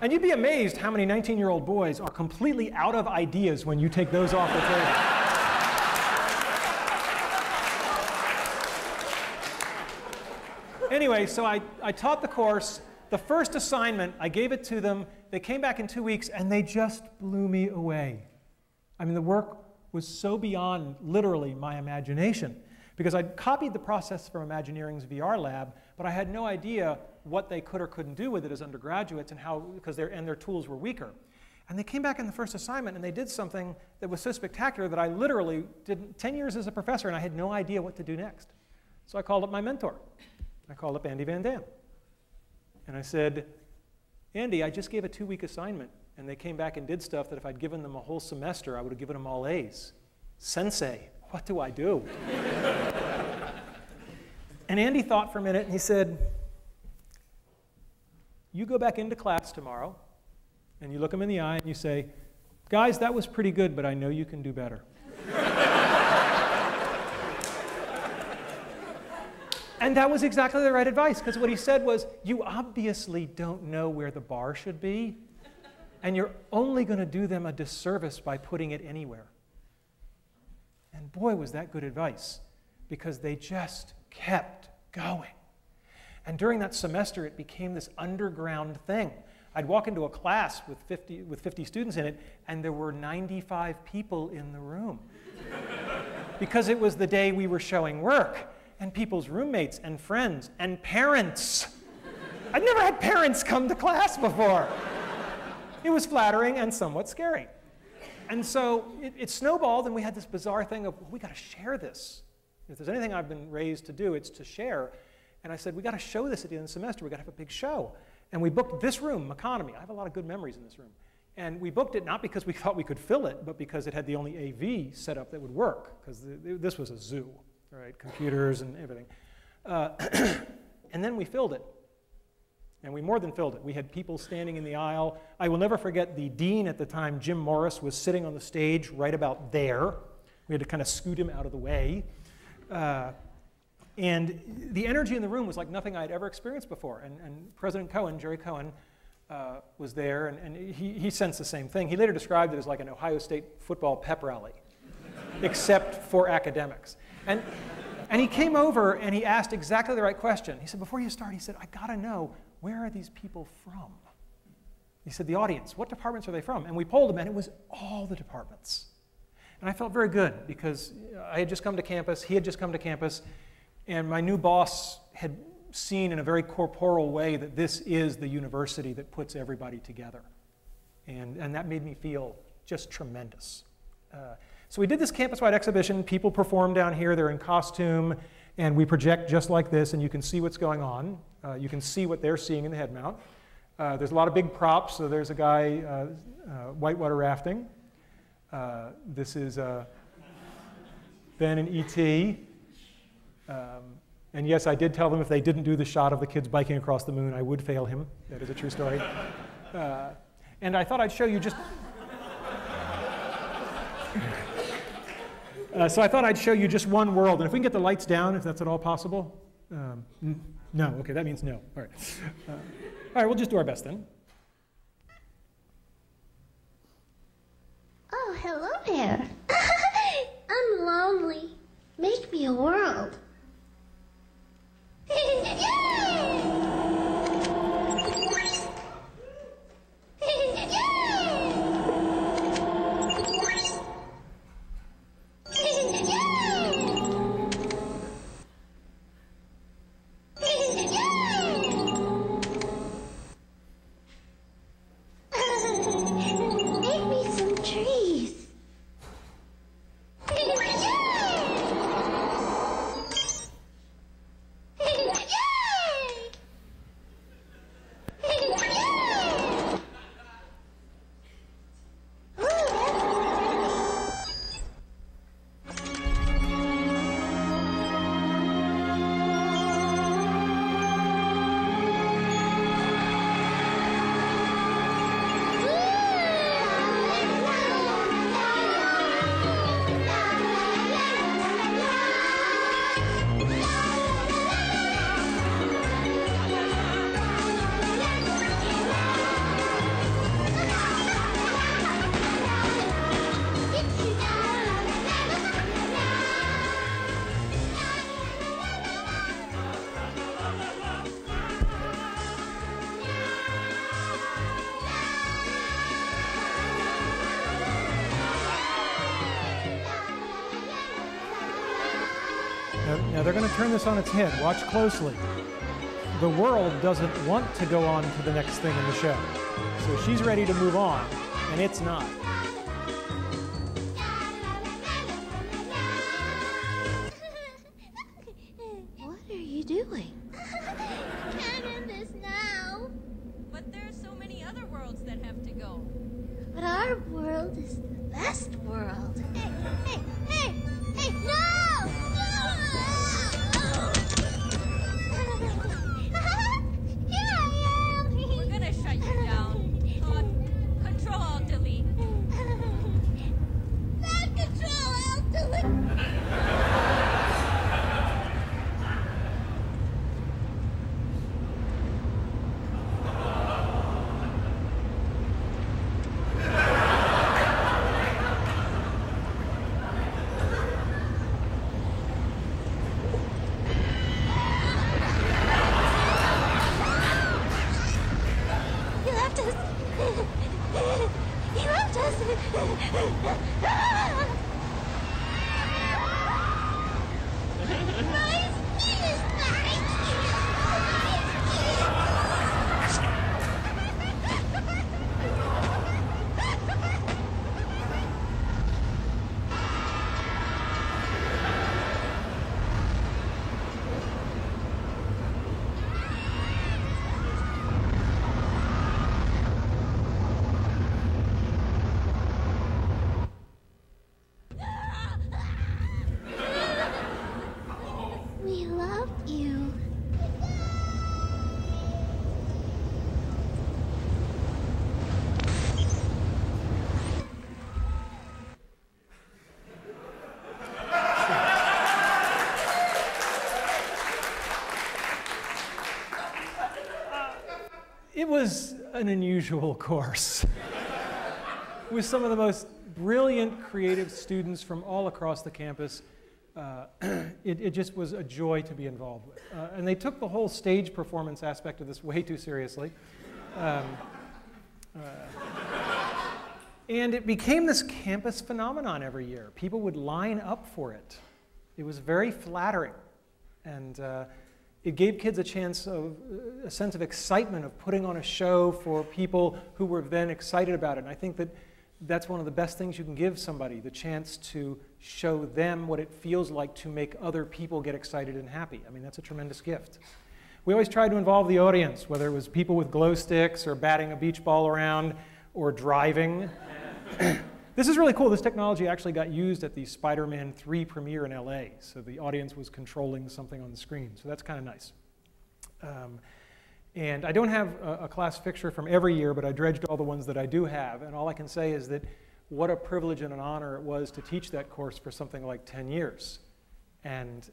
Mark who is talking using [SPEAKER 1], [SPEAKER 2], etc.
[SPEAKER 1] And you'd be amazed how many 19-year-old boys are completely out of ideas when you take those off the table. Anyway, so I taught the course. The first assignment, I gave it to them. They came back in 2 weeks, and they just blew me away. I mean, the work was so beyond, literally, my imagination. Because I'd copied the process from Imagineering's VR lab, but I had no idea what they could or couldn't do with it as undergraduates and how, because their tools were weaker. And they came back in the first assignment, and they did something that was so spectacular that I literally did 10 years as a professor, and I had no idea what to do next. So I called up my mentor. I called up Andy Van Dam. And I said, Andy, I just gave a 2-week assignment, and they came back and did stuff that if I'd given them a whole semester, I would have given them all A's. Sensei, what do I do? And Andy thought for a minute, and he said, you go back into class tomorrow, and you look them in the eye, and you say, guys, that was pretty good, but I know you can do better. And that was exactly the right advice, because what he said was, you obviously don't know where the bar should be, and you're only going to do them a disservice by putting it anywhere. And boy, was that good advice, because they just kept going. And during that semester, it became this underground thing. I'd walk into a class with 50 students in it, and there were 95 people in the room. Because it was the day we were showing work, and people's roommates and friends and parents. I'd never had parents come to class before. It was flattering and somewhat scary. And so it snowballed, and we had this bizarre thing of, we got to share this. If there's anything I've been raised to do, it's to share. And I said, we got to show this at the end of the semester. We got to have a big show. And we booked this room, Economy. I have a lot of good memories in this room. And we booked it not because we thought we could fill it, but because it had the only AV setup that would work, because this was a zoo, right? Computers and everything. And then we filled it. And we more than filled it. We had people standing in the aisle. I will never forget the dean at the time, Jim Morris, was sitting on the stage right about there. We had to kind of scoot him out of the way. And the energy in the room was like nothing I had ever experienced before. And President Cohen, Jerry Cohen, was there, and he sensed the same thing. He later described it as like an Ohio State football pep rally, except for academics. And he came over and he asked exactly the right question. He said, before you start, he said, I gotta know, where are these people from? He said, the audience, what departments are they from? And we polled them, and it was all the departments. And I felt very good, because I had just come to campus, he had just come to campus, and my new boss had seen in a very corporal way that this is the university that puts everybody together. And that made me feel just tremendous. So we did this campus-wide exhibition. People perform down here. They're in costume. And we project just like this, and you can see what's going on. You can see what they're seeing in the head mount. There's a lot of big props. So there's a guy whitewater rafting. This is Ben and E.T. And yes, I did tell them if they didn't do the shot of the kids biking across the moon, I would fail him. That is a true story. And I thought I'd show you just... So I thought I'd show you just one world. And if we can get the lights down, if that's at all possible. No, okay, that means no. All right. All right, we'll just do our best then.
[SPEAKER 2] Oh, hello there. I'm lonely. Make me a world.
[SPEAKER 1] Now they're going to turn this on its head. Watch closely. The world doesn't want to go on to the next thing in the show. So she's ready to move on, and it's not.
[SPEAKER 2] What are you doing? Can't end this now.
[SPEAKER 3] But there's so many other worlds that have to go.
[SPEAKER 2] But our world is the best world. Hey, hey, hey, hey, no! Here I am!
[SPEAKER 3] We're gonna shut you down. Control Alt Delete.
[SPEAKER 2] Not Control Alt Delete. You left us. You left us. My skin is back. We love you.
[SPEAKER 1] It was an unusual course with some of the most brilliant, creative students from all across the campus. It just was a joy to be involved with. And they took the whole stage performance aspect of this way too seriously. And it became this campus phenomenon every year. People would line up for it. It was very flattering. And it gave kids a sense of excitement of putting on a show for people who were then excited about it. And I think that that's one of the best things you can give somebody, the chance to show them what it feels like to make other people get excited and happy. I mean, that's a tremendous gift. We always tried to involve the audience, whether it was people with glow sticks or batting a beach ball around or driving. This is really cool. This technology actually got used at the Spider-Man 3 premiere in LA. So the audience was controlling something on the screen. So that's kind of nice. And I don't have a class fixture from every year, but I dredged all the ones that I do have. And all I can say is that what a privilege and an honor it was to teach that course for something like 10 years. And